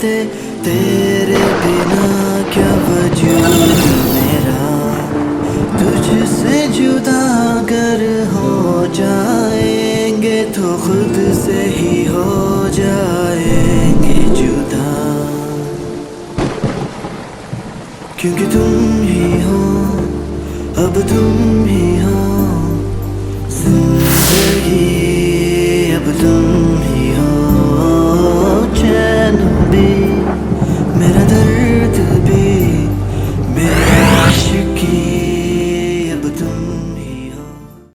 कहते तेरे बिना क्या वजूद मेरा। तुझसे जुदा अगर हो जाएंगे तो खुद से ही हो जाएंगे जुदा। क्योंकि तुम ही हो, अब तुम ही